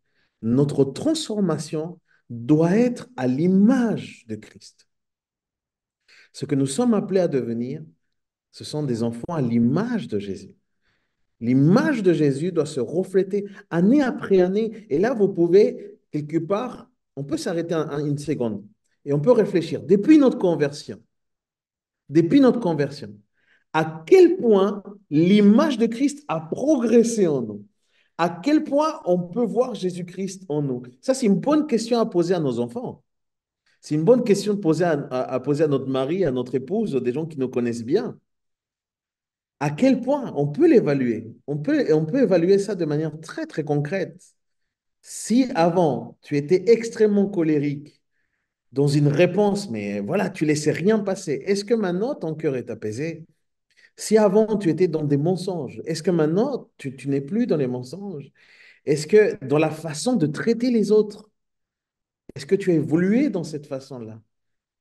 Notre transformation doit être à l'image de Christ. Ce que nous sommes appelés à devenir, ce sont des enfants à l'image de Jésus. L'image de Jésus doit se refléter année après année. Et là, vous pouvez, quelque part, on peut s'arrêter une seconde et on peut réfléchir. Depuis notre conversion, à quel point l'image de Christ a progressé en nous? À quel point on peut voir Jésus-Christ en nous? Ça, c'est une bonne question à poser à nos enfants. C'est une bonne question de poser à poser à notre mari, à notre épouse, des gens qui nous connaissent bien. À quel point on peut l'évaluer? On peut évaluer ça de manière très, très concrète. Si avant, tu étais extrêmement colérique dans une réponse, mais voilà, tu laissais rien passer, est-ce que maintenant ton cœur est apaisé? Si avant, tu étais dans des mensonges, est-ce que maintenant, tu n'es plus dans les mensonges? Est-ce que dans la façon de traiter les autres, est-ce que tu as évolué dans cette façon-là?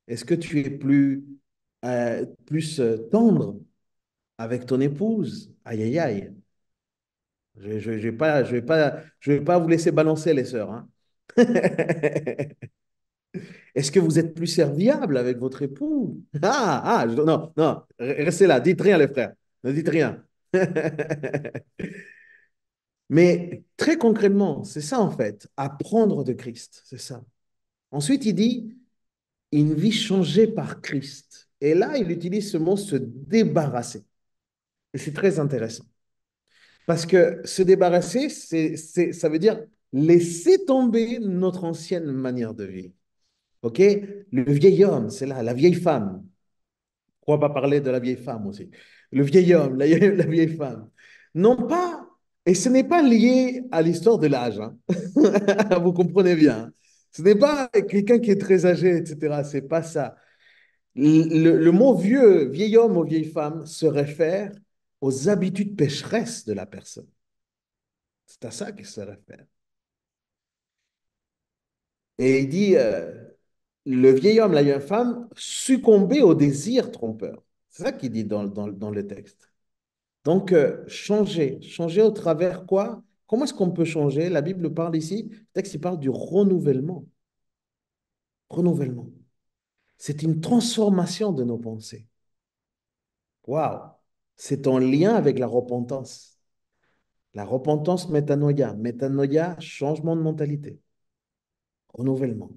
Est-ce que tu es plus tendre avec ton épouse? Aïe, aïe, aïe. Je vais pas vous laisser balancer les sœurs, hein. Est-ce que vous êtes plus serviable avec votre époux? Non, non, restez là, dites rien les frères, ne dites rien. Mais très concrètement, c'est ça en fait, apprendre de Christ, c'est ça. Ensuite, il dit, une vie changée par Christ. Et là, il utilise ce mot se débarrasser. Et c'est très intéressant. Parce que se débarrasser, ça veut dire laisser tomber notre ancienne manière de vivre. OK? Le vieil homme, c'est là, la vieille femme. Pourquoi pas parler de la vieille femme aussi? Le vieil homme, la vieille femme. Non pas, et ce n'est pas lié à l'histoire de l'âge, hein. Vous comprenez bien, hein. Ce n'est pas quelqu'un qui est très âgé, etc. C'est pas ça. Le mot vieux, vieil homme ou vieille femme se réfère aux habitudes pécheresses de la personne. C'est à ça qu'il se réfère. Et il dit, le vieil homme, la vieille femme, succomber au désir trompeur. C'est ça qu'il dit dans le texte. Donc, changer. Changer au travers quoi? Comment est-ce qu'on peut changer? La Bible parle ici, le texte, il parle du renouvellement. Renouvellement. C'est une transformation de nos pensées. Waouh! C'est en lien avec la repentance. La repentance, métanoïa. Métanoïa, changement de mentalité. Renouvellement.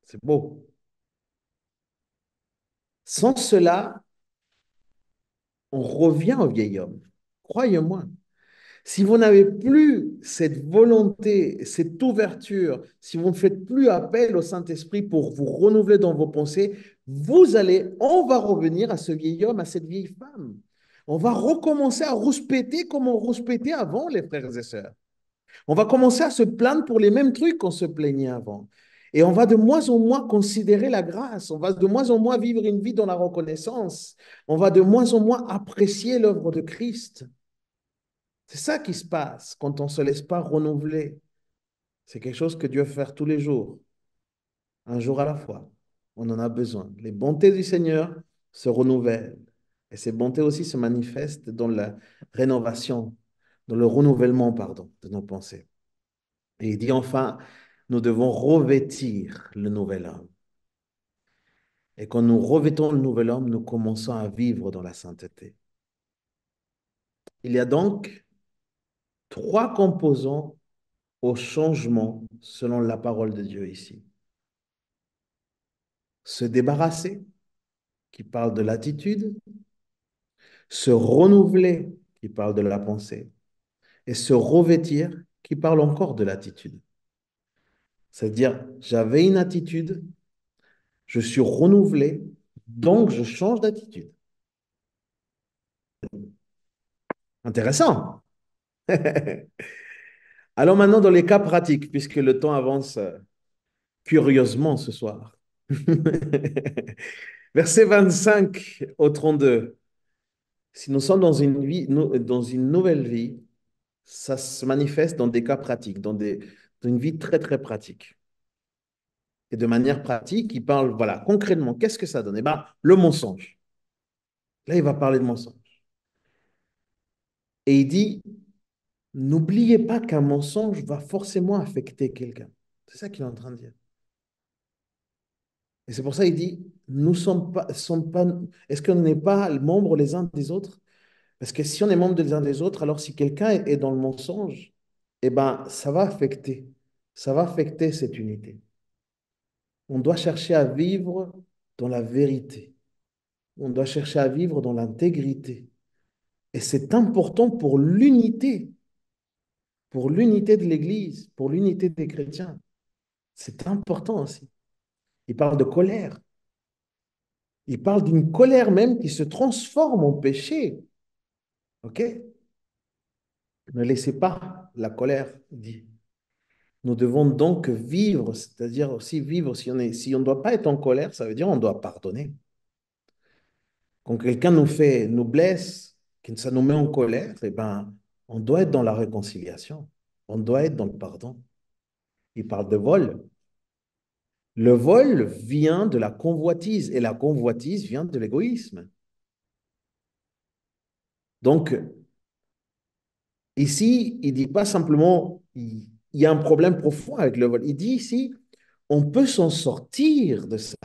C'est beau. Sans cela, on revient au vieil homme. Croyez-moi. Si vous n'avez plus cette volonté, cette ouverture, si vous ne faites plus appel au Saint-Esprit pour vous renouveler dans vos pensées, on va revenir à ce vieil homme, à cette vieille femme. On va recommencer à rouspéter comme on rouspétait avant, les frères et sœurs. On va commencer à se plaindre pour les mêmes trucs qu'on se plaignait avant. Et on va de moins en moins considérer la grâce. On va de moins en moins vivre une vie dans la reconnaissance. On va de moins en moins apprécier l'œuvre de Christ. C'est ça qui se passe quand on ne se laisse pas renouveler. C'est quelque chose que Dieu fait faire tous les jours, un jour à la fois. On en a besoin. Les bontés du Seigneur se renouvellent. Et ces bontés aussi se manifestent dans la rénovation, dans le renouvellement, pardon, de nos pensées. Et il dit enfin, nous devons revêtir le nouvel homme. Et quand nous revêtons le nouvel homme, nous commençons à vivre dans la sainteté. Il y a donc trois composants au changement selon la parole de Dieu ici. Se débarrasser, qui parle de l'attitude, se renouveler, qui parle de la pensée, et se revêtir, qui parle encore de l'attitude. C'est-à-dire, j'avais une attitude, je suis renouvelé, donc je change d'attitude. Intéressant. Allons maintenant dans les cas pratiques, puisque le temps avance curieusement ce soir. Verset 25 au 32. Si nous sommes dans une vie, dans une nouvelle vie, ça se manifeste dans des cas pratiques, dans une vie très, très pratique. Et de manière pratique, il parle, voilà, concrètement, qu'est-ce que ça donne? Eh bien, le mensonge. Là, il va parler de mensonge. Et il dit, n'oubliez pas qu'un mensonge va forcément affecter quelqu'un. C'est ça qu'il est en train de dire. Et c'est pour ça qu'il dit, nous sommes pas, est-ce qu'on n'est pas membres les uns des autres? Parce que si on est membre les uns des autres, alors si quelqu'un est dans le mensonge, eh ben, ça va affecter cette unité. On doit chercher à vivre dans la vérité. On doit chercher à vivre dans l'intégrité. Et c'est important pour l'unité de l'Église, pour l'unité des chrétiens. C'est important aussi. Il parle de colère. Il parle d'une colère même qui se transforme en péché. OK? Ne laissez pas la colère, dit. Nous devons donc vivre, c'est-à-dire aussi vivre, si on ne doit pas être en colère, ça veut dire on doit pardonner. Quand quelqu'un nous blesse, que ça nous met en colère, eh ben, on doit être dans la réconciliation. On doit être dans le pardon. Il parle de vol. Le vol vient de la convoitise et la convoitise vient de l'égoïsme. Donc, ici, il ne dit pas simplement il y a un problème profond avec le vol. Il dit ici, on peut s'en sortir de ça.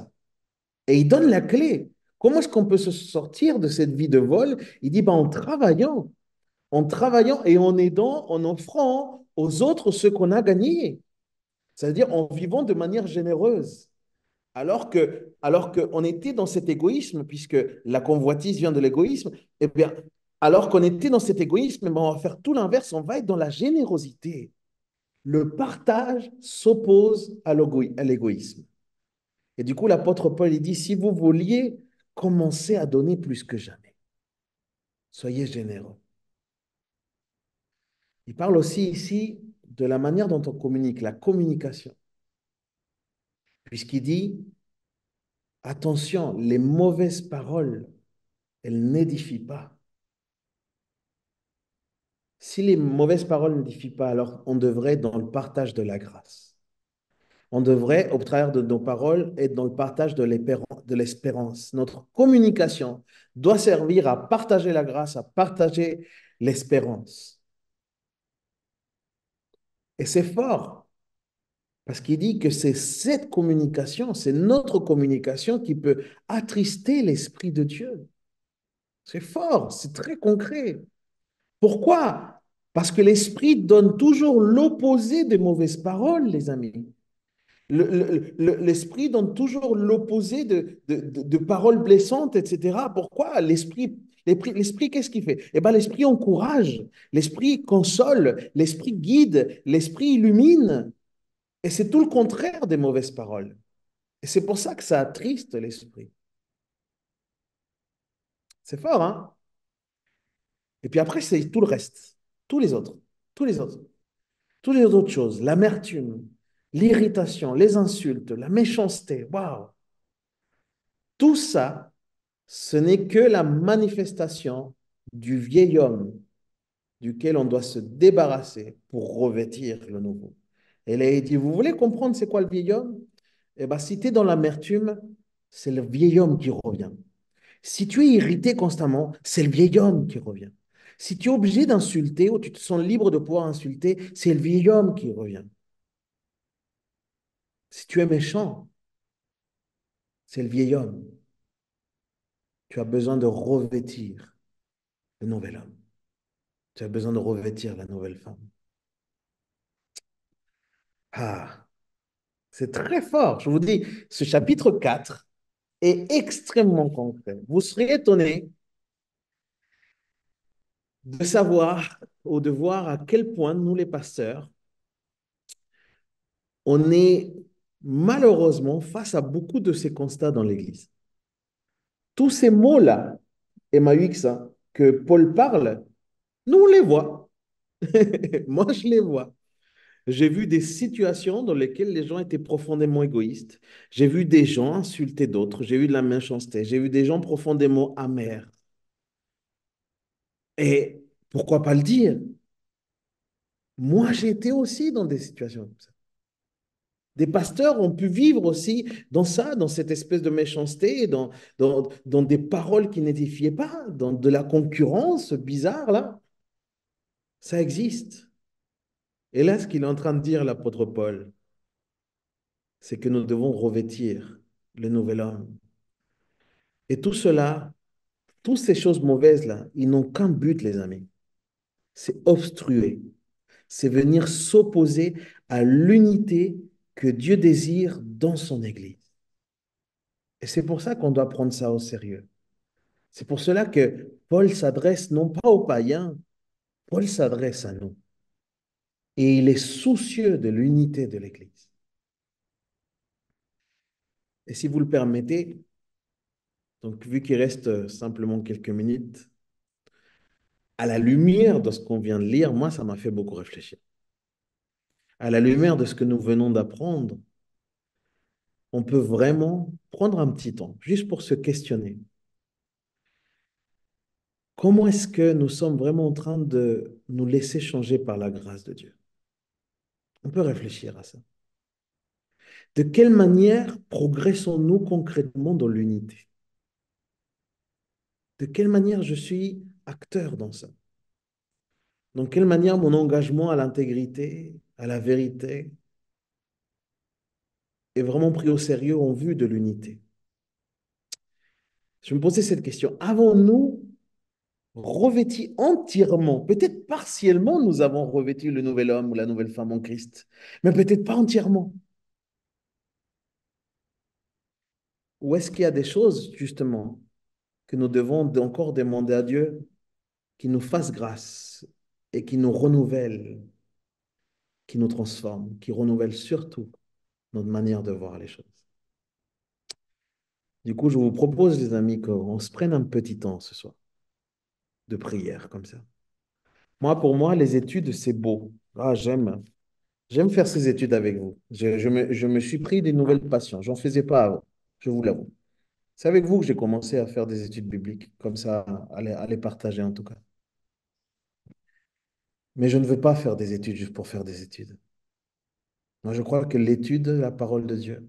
Et il donne la clé. Comment est-ce qu'on peut se sortir de cette vie de vol? Il dit, ben, en travaillant et en aidant, en offrant aux autres ce qu'on a gagné. C'est-à-dire en vivant de manière généreuse. Alors qu'on était dans cet égoïsme, puisque la convoitise vient de l'égoïsme, eh bien, alors qu'on était dans cet égoïsme, eh bien, on va faire tout l'inverse, on va être dans la générosité. Le partage s'oppose à l'égoïsme. Et du coup, l'apôtre Paul, il dit, si vous vouliez commencer à donner plus que jamais, soyez généreux. Il parle aussi ici de la manière dont on communique, la communication, puisqu'il dit, Attention, les mauvaises paroles, elles n'édifient pas. Si les mauvaises paroles n'édifient pas, alors on devrait être dans le partage de la grâce. On devrait, au travers de nos paroles, être dans le partage de l'espérance. Notre communication doit servir à partager la grâce, à partager l'espérance. Et c'est fort, parce qu'il dit que c'est cette communication, c'est notre communication qui peut attrister l'Esprit de Dieu. C'est fort, c'est très concret. Pourquoi? Parce que l'Esprit donne toujours l'opposé des mauvaises paroles, les amis. L'esprit donne toujours l'opposé de paroles blessantes, etc. Pourquoi? L'esprit, qu'est-ce qu'il fait? Eh bien, l'esprit encourage, l'esprit console, l'esprit guide, l'esprit illumine. Et c'est tout le contraire des mauvaises paroles. Et c'est pour ça que ça attriste l'esprit. C'est fort, hein? Et puis après, c'est tout le reste, tous les autres, tous les autres, toutes les autres choses, l'amertume, l'irritation, les insultes, la méchanceté, waouh! Tout ça, ce n'est que la manifestation du vieil homme duquel on doit se débarrasser pour revêtir le nouveau. Et là, il dit, vous voulez comprendre c'est quoi le vieil homme? Eh bien, si tu es dans l'amertume, c'est le vieil homme qui revient. Si tu es irrité constamment, c'est le vieil homme qui revient. Si tu es obligé d'insulter ou tu te sens libre de pouvoir insulter, c'est le vieil homme qui revient. Si tu es méchant, c'est le vieil homme. Tu as besoin de revêtir le nouvel homme. Tu as besoin de revêtir la nouvelle femme. Ah, c'est très fort. Je vous dis, ce chapitre 4 est extrêmement concret. Vous serez étonné de savoir ou de voir à quel point nous, les pasteurs, on est malheureusement face à beaucoup de ces constats dans l'Église. Tous ces mots-là, Emmaüx, hein, que Paul parle, nous, on les voit. Moi, je les vois. J'ai vu des situations dans lesquelles les gens étaient profondément égoïstes. J'ai vu des gens insulter d'autres. J'ai vu de la méchanceté. J'ai vu des gens profondément amers. Et pourquoi pas le dire? Moi, j'ai été aussi dans des situations comme ça. Des pasteurs ont pu vivre aussi dans ça, dans cette espèce de méchanceté, dans des paroles qui n'édifiaient pas, dans de la concurrence bizarre, là. Ça existe. Et là, ce qu'il est en train de dire, l'apôtre Paul, c'est que nous devons revêtir le nouvel homme. Et tout cela, toutes ces choses mauvaises-là, ils n'ont qu'un but, les amis. C'est obstruer. C'est venir s'opposer à l'unité que Dieu désire dans son Église. Et c'est pour ça qu'on doit prendre ça au sérieux. C'est pour cela que Paul s'adresse non pas aux païens, Paul s'adresse à nous. Et il est soucieux de l'unité de l'Église. Et si vous le permettez, donc vu qu'il reste simplement quelques minutes, à la lumière de ce qu'on vient de lire, moi, ça m'a fait beaucoup réfléchir. À la lumière de ce que nous venons d'apprendre, on peut vraiment prendre un petit temps, juste pour se questionner. Comment est-ce que nous sommes vraiment en train de nous laisser changer par la grâce de Dieu? On peut réfléchir à ça. De quelle manière progressons-nous concrètement dans l'unité? De quelle manière je suis acteur dans ça? Dans quelle manière mon engagement à l'intégrité, à la vérité, est vraiment pris au sérieux en vue de l'unité? Je me posais cette question. Avons-nous revêti entièrement, peut-être partiellement, nous avons revêtu le nouvel homme ou la nouvelle femme en Christ, mais peut-être pas entièrement. Ou est-ce qu'il y a des choses, justement, que nous devons encore demander à Dieu qui nous fasse grâce et qui nous renouvelle, qui nous transforme, qui renouvelle surtout notre manière de voir les choses. Du coup, je vous propose, les amis, qu'on se prenne un petit temps ce soir de prière comme ça. Moi, pour moi, les études, c'est beau. Ah, j'aime faire ces études avec vous. Je me suis pris des nouvelles passions. J'en faisais pas avant, je vous l'avoue. C'est avec vous que j'ai commencé à faire des études bibliques, comme ça, à les partager en tout cas. Mais je ne veux pas faire des études juste pour faire des études. Moi, je crois que l'étude de la parole de Dieu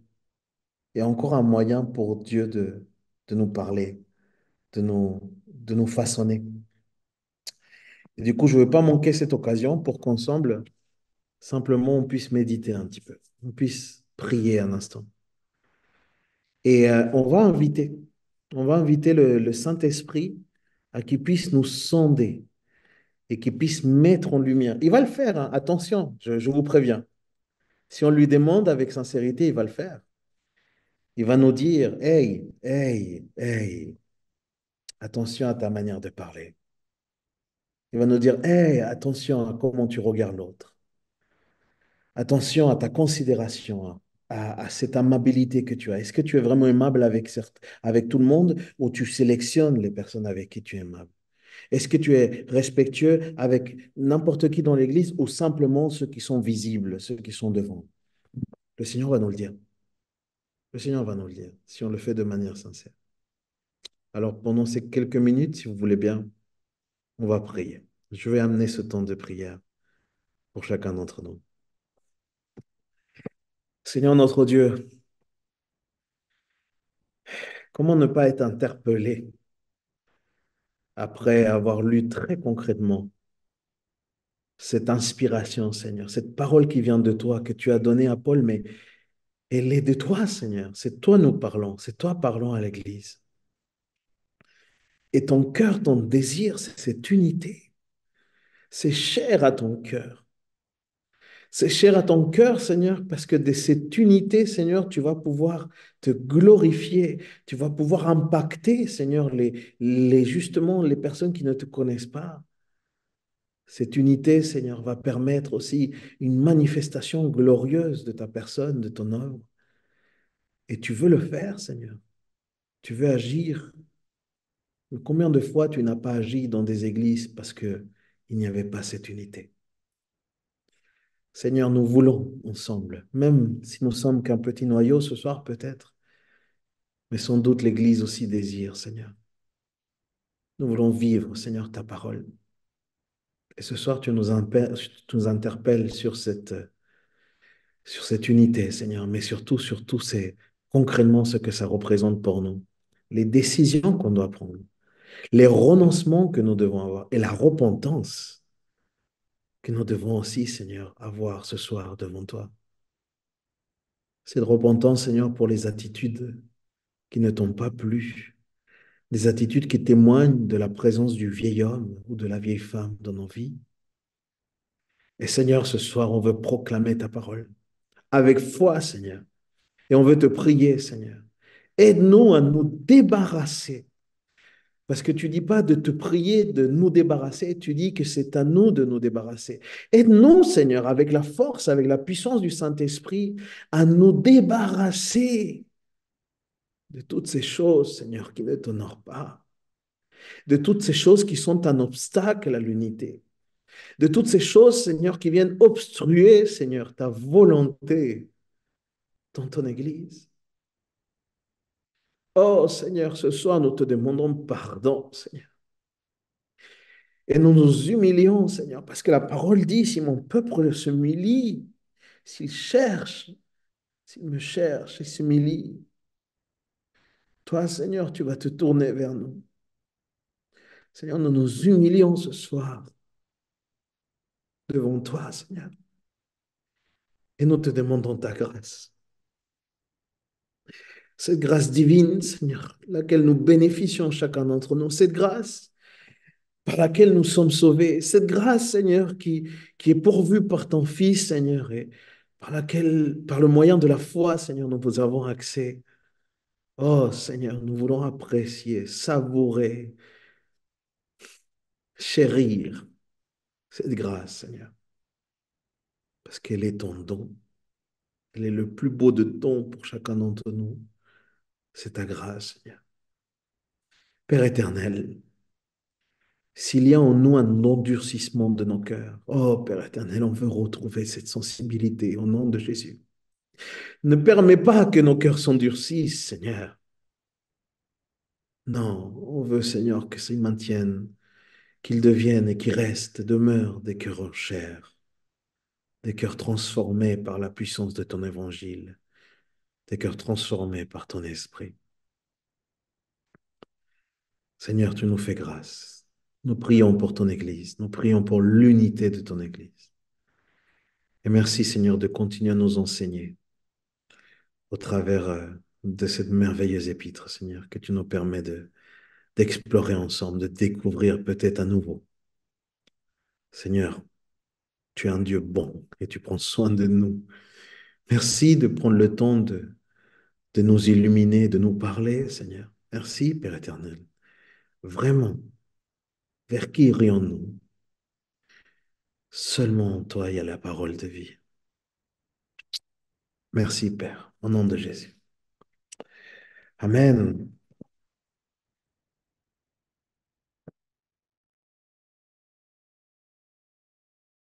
est encore un moyen pour Dieu de nous parler, de nous façonner. Et du coup, je ne veux pas manquer cette occasion pour qu'ensemble, simplement, on puisse méditer un petit peu, on puisse prier un instant. Et on va inviter le Saint-Esprit à qu'il puisse nous sonder et qu'il puisse mettre en lumière. Il va le faire, hein. Attention, je vous préviens. Si on lui demande avec sincérité, il va le faire. Il va nous dire, hey, hey, hey, attention à ta manière de parler. Il va nous dire, hey, attention à comment tu regardes l'autre. Attention à ta considération, hein, à cette amabilité que tu as. Est-ce que tu es vraiment aimable avec tout le monde ou tu sélectionnes les personnes avec qui tu es aimable? Est-ce que tu es respectueux avec n'importe qui dans l'Église ou simplement ceux qui sont visibles, ceux qui sont devant? Le Seigneur va nous le dire. Le Seigneur va nous le dire si on le fait de manière sincère. Alors, pendant ces quelques minutes, si vous voulez bien, on va prier. Je vais amener ce temps de prière pour chacun d'entre nous. Seigneur notre Dieu, comment ne pas être interpellé après avoir lu très concrètement cette inspiration, Seigneur, cette parole qui vient de toi, que tu as donnée à Paul, mais elle est de toi, Seigneur. C'est toi nous parlons, c'est toi parlons à l'Église. Et ton cœur, ton désir, c'est cette unité. C'est cher à ton cœur. C'est cher à ton cœur, Seigneur, parce que de cette unité, Seigneur, tu vas pouvoir te glorifier, tu vas pouvoir impacter, Seigneur, justement les personnes qui ne te connaissent pas. Cette unité, Seigneur, va permettre aussi une manifestation glorieuse de ta personne, de ton œuvre. Et tu veux le faire, Seigneur. Tu veux agir. Mais combien de fois tu n'as pas agi dans des églises parce que il n'y avait pas cette unité? Seigneur, nous voulons ensemble, même si nous sommes qu'un petit noyau ce soir peut-être, mais sans doute l'Église aussi désire, Seigneur. Nous voulons vivre, Seigneur, ta parole. Et ce soir, tu nous interpelles sur cette unité, Seigneur, mais surtout, c'est concrètement ce que ça représente pour nous. Les décisions qu'on doit prendre, les renoncements que nous devons avoir et la repentance que nous devons aussi, Seigneur, avoir ce soir devant toi. Cette repentance, Seigneur, pour les attitudes qui ne t'ont pas plu, des attitudes qui témoignent de la présence du vieil homme ou de la vieille femme dans nos vies. Et Seigneur, ce soir, on veut proclamer ta parole avec foi, Seigneur. Et on veut te prier, Seigneur. Aide-nous à nous débarrasser. Parce que tu dis pas de te prier de nous débarrasser, tu dis que c'est à nous de nous débarrasser. Aide-nous, Seigneur, avec la force, avec la puissance du Saint-Esprit, à nous débarrasser de toutes ces choses, Seigneur, qui ne t'honorent pas, de toutes ces choses qui sont un obstacle à l'unité, de toutes ces choses, Seigneur, qui viennent obstruer, Seigneur, ta volonté dans ton Église. Oh, Seigneur, ce soir, nous te demandons pardon, Seigneur. Et nous nous humilions, Seigneur, parce que la parole dit, si mon peuple s'humilie, s'il cherche, s'il me cherche et s'humilie, toi, Seigneur, tu vas te tourner vers nous. Seigneur, nous nous humilions ce soir devant toi, Seigneur. Et nous te demandons ta grâce. Cette grâce divine, Seigneur, laquelle nous bénéficions chacun d'entre nous. Cette grâce par laquelle nous sommes sauvés. Cette grâce, Seigneur, qui est pourvue par ton Fils, Seigneur, et par laquelle, par le moyen de la foi, Seigneur, nous avons accès. Oh, Seigneur, nous voulons apprécier, savourer, chérir cette grâce, Seigneur, parce qu'elle est ton don. Elle est le plus beau de dons pour chacun d'entre nous. C'est ta grâce, Seigneur. Père éternel, s'il y a en nous un endurcissement de nos cœurs, oh Père éternel, on veut retrouver cette sensibilité au nom de Jésus. Ne permets pas que nos cœurs s'endurcissent, Seigneur. Non, on veut, Seigneur, que s'ils maintiennent, qu'ils deviennent et qu'ils restent, demeurent des cœurs en chair, des cœurs transformés par la puissance de ton évangile, des cœurs transformés par ton esprit. Seigneur, tu nous fais grâce. Nous prions pour ton Église, nous prions pour l'unité de ton Église. Et merci, Seigneur, de continuer à nous enseigner au travers de cette merveilleuse épître, Seigneur, que tu nous permets d'explorer ensemble, de découvrir peut-être à nouveau. Seigneur, tu es un Dieu bon et tu prends soin de nous. Merci de prendre le temps de nous illuminer, de nous parler, Seigneur. Merci, Père éternel. Vraiment, vers qui irions-nous? Seulement en toi, il y a la parole de vie. Merci, Père, au nom de Jésus. Amen.